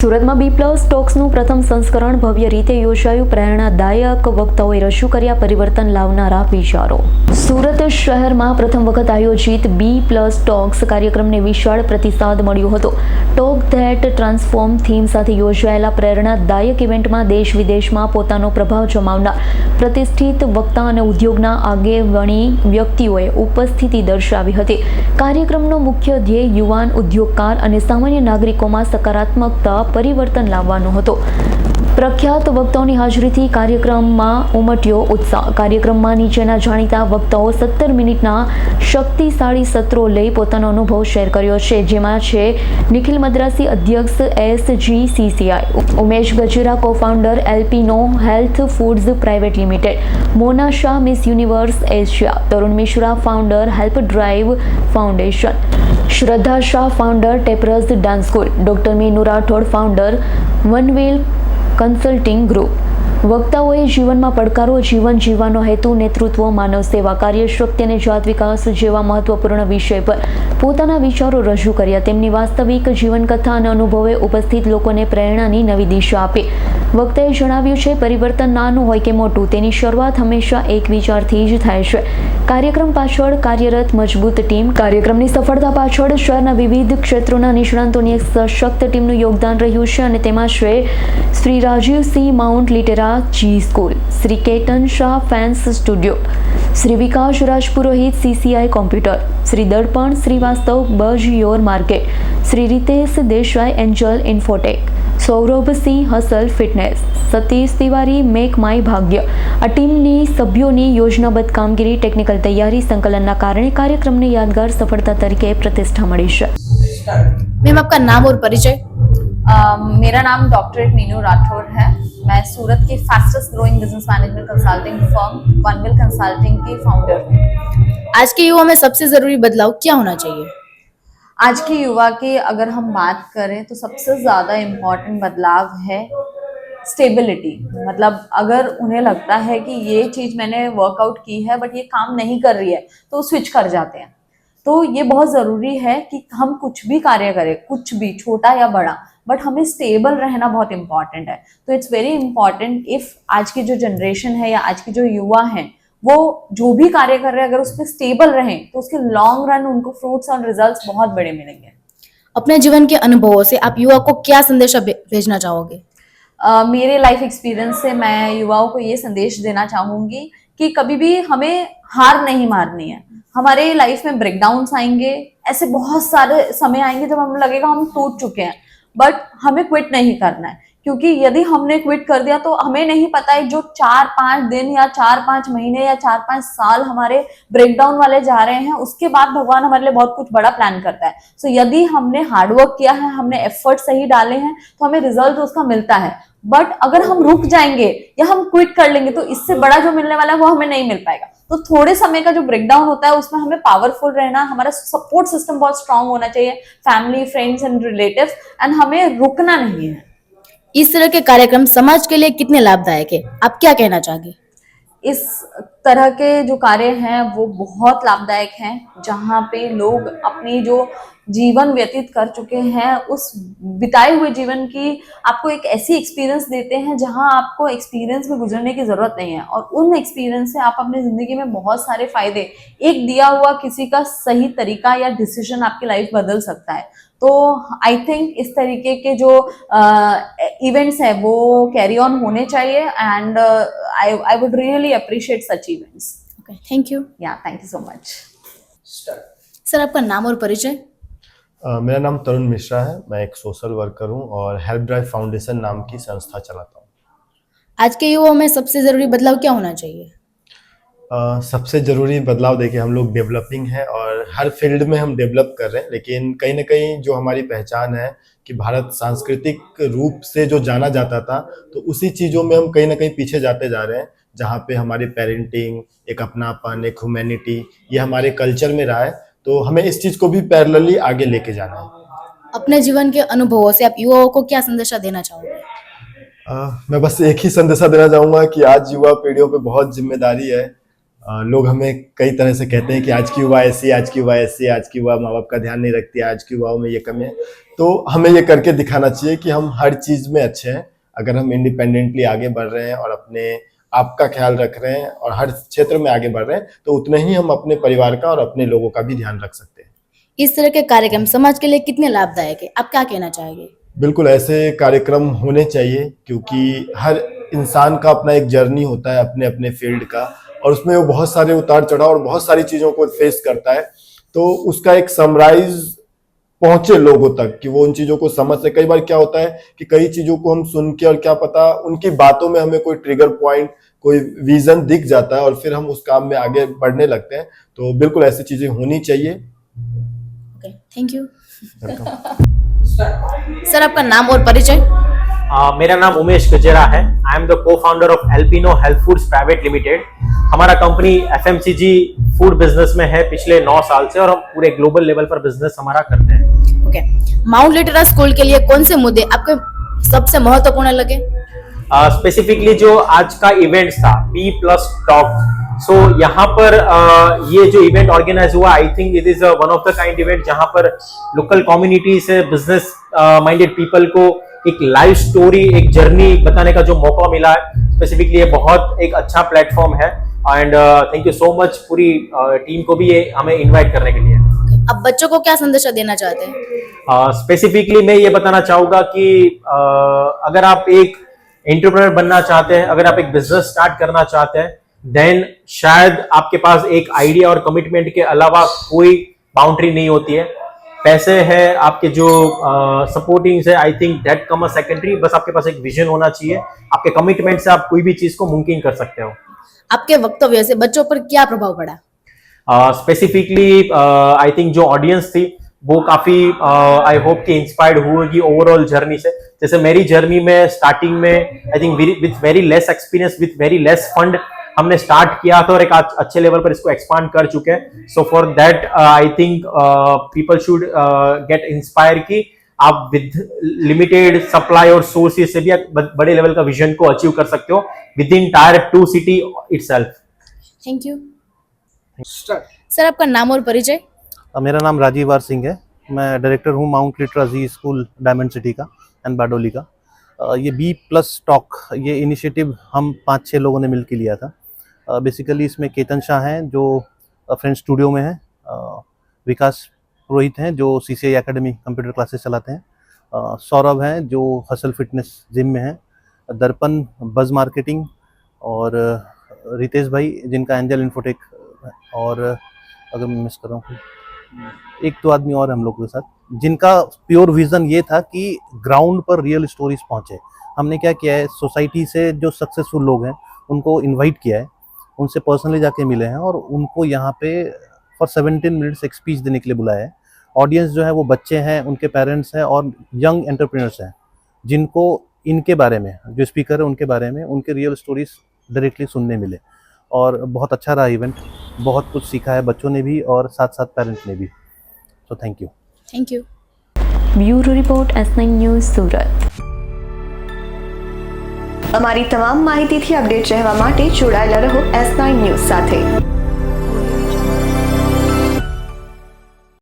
સુરતમાં બી પ્લસ ટોક્સનું પ્રથમ સંસ્કરણ ભવ્ય રીતે યોજાયું. પ્રેરણાદાયક વક્તાઓએ રજૂ કર્યા પરિવર્તન લાવનારા વિચારો. સુરત શહેરમાં પ્રથમ વખત આયોજિત બી પ્લસ ટોક્સ કાર્યક્રમને વિશાળ પ્રતિસાદ મળ્યો હતો. ટોક ધેટ ટ્રાન્સફોર્મ થીમ સાથે યોજાયેલા પ્રેરણાદાયક ઇવેન્ટમાં દેશ વિદેશમાં પોતાનો પ્રભાવ જમાવનાર પ્રતિષ્ઠિત વક્તા અને ઉદ્યોગના આગેવાની વ્યક્તિઓએ ઉપસ્થિતિ દર્શાવી હતી. કાર્યક્રમનો મુખ્ય ધ્યેય યુવાન ઉદ્યોગકાર અને સામાન્ય નાગરિકોમાં સકારાત્મકતા પરિવર્તન લાવવાનો હતો. પ્રખ્યાત વક્તાઓની હાજરીથી કાર્યક્રમમાં ઉમટ્યો ઉત્સાહ. કાર્યક્રમમાં નીચેના જાણીતા વક્તાઓ 17 મિનિટના શક્તિશાળી સત્રો લઈ પોતાનો અનુભવ શેર કર્યો છે, જેમાં છે નિખિલ મદ્રાસી, અધ્યક્ષ SGCCI, Umesh Gajera, co-founder Alpino health foods private limited, Mona Shah, Miss Universe Asia, Tarun Mishra, founder help drive foundation, Shraddha Shah, founder ટેપરસ dance school, doctor Meenu Rathod, founder one wheel consulting group. વક્તાઓએ જીવનમાં પડકારો, જીવન જીવવાનો હેતુ, નેતૃત્વ, માનવ સેવા, કાર્યશક્તિ અને જાત વિકાસ જેવા મહત્વપૂર્ણ વિષય પર પોતાના વિચારો રજૂ કર્યા. તેમની વાસ્તવિક જીવનકથા અને અનુભવે ઉપસ્થિત લોકોને પ્રેરણાની નવી દિશા આપી. વક્તાએ જણાવ્યું છે, પરિવર્તન નાનું હોય કે મોટું, તેની શરૂઆત હંમેશા એક વિચારથી જ થાય છે. કાર્યક્રમ પાછળ કાર્યરત મજબૂત ટીમ. કાર્યક્રમની સફળતા પાછળ શહેરના વિવિધ ક્ષેત્રોના નિષ્ણાતોની એક સશક્ત ટીમનું યોગદાન રહ્યું છે અને તેમાં છે Shri Rajiv Singh, Mount Litera Zee school, Shri Ketan Shah, fans studio, Shri Vikas Rajpurohit, CCI computer, Shri Darpan Srivastava, buzz your market, Shri Ritesh Desai, angel infotech, Saurabh Singh, hustle fitness, Satish Tiwari, make my Bhagya. આ ટીમની સભ્યોની યોજનાબદ્ધ કામગીરી, ટેકનિકલ તૈયારી, સંકલનના કારણે કાર્યક્રમને યાદગાર સફળતા તરીકે પ્રતિષ્ઠા મળી છે. मैम आपका नाम और परिचय? मेरा नाम डॉक्टर मीनू राठौड़ है. मैं सूरत की fastest growing business management consulting firm one wheel consulting की फाउंडर हूँ. आज के युवा में सबसे जरूरी बदलाव क्या होना चाहिए? आज के युवा की अगर हम बात करें तो सबसे ज़्यादा इम्पॉर्टेंट बदलाव है स्टेबिलिटी. मतलब अगर उन्हें लगता है कि ये चीज़ मैंने वर्कआउट की है बट ये काम नहीं कर रही है तो स्विच कर जाते हैं. तो ये बहुत ज़रूरी है कि हम कुछ भी कार्य करें, कुछ भी छोटा या बड़ा, बट हमें स्टेबल रहना बहुत इंपॉर्टेंट है. तो इट्स वेरी इंपॉर्टेंट इफ आज की जो जनरेशन है या आज के जो युवा हैं वो जो भी कार्य कर रहे हैं अगर उसमें स्टेबल रहें तो उसके लॉन्ग रन उनको फ्रूट्स और रिजल्ट्स बहुत बड़े मिलेंगे. अपने जीवन के अनुभवों से आप युवा को क्या संदेशा भेजना चाहोगे? मेरे लाइफ एक्सपीरियंस से मैं युवाओं को ये संदेश देना चाहूँगी कि कभी भी हमें हार नहीं मारनी है. हमारे लाइफ में ब्रेकडाउन्स आएंगे, ऐसे बहुत सारे समय आएंगे जब हमें लगेगा हम टूट चुके हैं, बट हमें क्विट नहीं करना है. क्योंकि यदि हमने क्विट कर दिया तो हमें नहीं पता है जो 4-5 दिन या 4-5 महीने या 4-5 साल हमारे ब्रेकडाउन वाले जा रहे हैं उसके बाद भगवान हमारे लिए बहुत कुछ बड़ा प्लान करता है. सो यदि हमने हार्डवर्क किया है, हमने एफर्ट सही डाले हैं तो हमें रिजल्ट उसका मिलता है. बट अगर हम रुक जाएंगे या हम क्विट कर लेंगे तो इससे बड़ा जो मिलने वाला है वो हमें नहीं मिल पाएगा. तो थोड़े समय का जो ब्रेकडाउन होता है उसमें हमें पावरफुल रहना, हमारा सपोर्ट सिस्टम बहुत स्ट्रांग होना चाहिए, family, friends and relatives, and हमें रुकना नहीं है. इस तरह के कार्यक्रम समाज के लिए कितने लाभदायक है, आप क्या कहना चाहोगे? इस तरह के जो कार्य हैं वो बहुत लाभदायक हैं, जहाँ पे लोग अपनी जो जीवन व्यतीत कर चुके हैं उस बिताए हुए जीवन की आपको एक ऐसी एक्सपीरियंस देते हैं जहाँ आपको एक्सपीरियंस में गुजरने की ज़रूरत नहीं है और उन एक्सपीरियंस से आप अपनी ज़िंदगी में बहुत सारे फ़ायदे, एक दिया हुआ किसी का सही तरीका या डिसीजन आपकी लाइफ बदल सकता है. तो आई थिंक इस तरीके के जो इवेंट्स है वो कैरी ऑन होने चाहिए and I would really appreciate such events. Okay, thank you. Yeah thank you so much. Sir आपका नाम और परिचय? मेरा नाम तरुण मिश्रा है. मैं एक सोशल वर्कर हूँ और हेल्प ड्राइव फाउंडेशन नाम की संस्था चलाता हूँ. आज के युवाओं में सबसे जरूरी बदलाव क्या होना चाहिए? सबसे ज़रूरी बदलाव देखिए, हम लोग डेवलपिंग है और हर फील्ड में हम डेवलप कर रहे हैं, लेकिन कहीं ना कहीं जो हमारी पहचान है कि भारत सांस्कृतिक रूप से जो जाना जाता था तो उसी चीज़ों में हम कहीं ना कहीं पीछे जाते जा रहे हैं, जहाँ पे हमारी पेरेंटिंग, एक अपनापन, एक ह्यूमैनिटी, ये हमारे कल्चर में रहा है. तो हमें इस चीज़ को भी पैरेलली आगे लेके जाना है. अपने जीवन के अनुभवों से आप युवाओं को क्या संदेशा देना चाहोगे? मैं बस एक ही संदेशा देना चाहूँगा कि आज युवा पीढ़ियों पे बहुत जिम्मेदारी है. लोग हमें कई तरह से कहते हैं कि आज की युवा ऐसी, आज की युवा ऐसी, आज की युवा माँ बाप का ध्यान नहीं रखती, आज की युवाओं में ये कमी है। तो हमें ये करके दिखाना चाहिए कि हम हर चीज़ में अच्छे हैं। अगर हम इंडिपेंडेंटली आगे बढ़ रहे हैं और अपने आप का ख्याल रख रहे हैं और हर क्षेत्र में आगे बढ़ रहे हैं, तो उतने ही हम अपने परिवार का और अपने लोगों का भी ध्यान रख सकते हैं। इस तरह के कार्यक्रम समाज के लिए कितने लाभदायक है, आप क्या कहना चाहेंगे? बिल्कुल ऐसे कार्यक्रम होने चाहिए, क्योंकि हर इंसान का अपना एक जर्नी होता है अपने अपने फील्ड का, और उसमें वो बहुत सारे उतार चढ़ाव और बहुत सारी चीज़ों को फेस करता है। तो उसका एक समराइज पहुंचे लोगों तक कि वो उन चीज़ों को समझ सके। कई बार क्या होता है कि कई चीज़ों को हम सुन के और क्या पता उनकी बातों में हमें कोई ट्रिगर पॉइंट, कोई विजन दिख जाता है और फिर हम उस काम में आगे बढ़ने लगते हैं। तो बिल्कुल ऐसी चीज़ें होनी चाहिए। Okay, thank you. सर, आपका नाम और परिचय? मेरा नाम उमेश गजेरा है। आई एम द को founder of Alpino health foods private limited. हमारा कंपनी एफएमसीजी फूड बिजनेस में है पिछले 9 साल से, और हम पूरे ग्लोबल लेवल पर बिजनेस हमारा करते हैं। ओके, माउंट लिटरा स्कूल के लिए कौन से मुद्दे आपको सबसे महत्वपूर्ण लगे? स्पेसिफिकली जो आज का इवेंट था B+ टॉक, सो यहाँ पर ये जो इवेंट ऑर्गेनाइज हुआ, I think it is one of the kind event जहाँ पर लोकल कम्युनिटी से बिजनेस माइंडेड पीपल को एक लाइव स्टोरी, एक जर्नी बताने का जो मौका मिला है। स्पेसिफिकली ये बहुत एक अच्छा प्लेटफॉर्म है, and thank you so much पूरी टीम को भी ये हमें इनवाइट करने के लिए। अब बच्चों को क्या संदेश देना चाहते हैं? स्पेसिफिकली मैं ये बताना चाहूंगा कि अगर आप एक एंटरप्रेन्योर बनना चाहते हैं, अगर आप एक बिजनेस स्टार्ट करना चाहते हैं, देन शायद आपके पास एक आइडिया और कमिटमेंट के अलावा कोई बाउंड्री नहीं होती है। पैसे है, आपके जो सपोर्टिंग है, I think that come a secondary. बस आपके पास एक विजन होना चाहिए, आपके कमिटमेंट से आप कोई भी चीज को मुमकिन कर सकते हो। आपके वक्तव्य से बच्चों पर क्या प्रभाव पड़ा? स्पेसिफिकली आई थिंक जो ऑडियंस थी वो काफी आई होप कि इंस्पायर्ड होगी ओवरऑल जर्नी से। जैसे मेरी जर्नी में स्टार्टिंग में I think with very less experience, with very less fund हमने स्टार्ट किया था और एक अच्छे लेवल पर इसको एक्सपांड कर चुके हैं। So for that I think people should get inspire कि आप विद लिमिटेड सप्लाई और सोर्सेज से भी आप बड़े लेवल का विजन को अचीव कर सकते हो with in tyre 2 city itself. Thank you. Sir, आपका नाम और परिचय? मेरा नाम राजीव आर सिंह है। मैं डायरेक्टर हूँ माउंट लिटरा जी स्कूल डायमंड सिटी का एंड बारडोली का। ये B+ टॉक, ये इनिशिएटिव हम 5-6 लोगों ने मिलकर लिया था। बेसिकली इसमें केतन शाह हैं जो फ्रेंड स्टूडियो में हैं, विकास पुरोहित हैं जो CCI एकेडमी कंप्यूटर क्लासेस चलाते हैं, सौरभ हैं जो हसल फिटनेस जिम में हैं, दर्पण बज मार्केटिंग, और रितेश भाई जिनका एंजल इन्फोटेक, और अगर मैं मिस कर रहा हूँ 1-2 आदमी और हम लोगों के साथ, जिनका प्योर विजन ये था कि ग्राउंड पर रियल स्टोरीज पहुँचे। हमने क्या किया है, सोसाइटी से जो सक्सेसफुल लोग हैं उनको इनवाइट किया है, उनसे पर्सनली जाके मिले हैं और उनको यहाँ पे फॉर 17 मिनट्स एक स्पीच देने के लिए बुलाया है। ऑडियंस जो है वो बच्चे हैं, उनके पेरेंट्स हैं और यंग एंटरप्रेन्योर्स हैं, जिनको इनके बारे में, जो स्पीकर है उनके बारे में, उनके रियल स्टोरीज डायरेक्टली सुनने मिले। और बहुत अच्छा रहा इवेंट, बहुत कुछ सीखा है बच्चों ने भी और साथ साथ पेरेंट्स ने भी। So thank you. Thank you. Bureau report S9 news Surat. અમારી તમામ માહિતીથી અપડેટ રહેવા માટે જોડાયેલા રહો S9 ન્યૂઝ સાથે।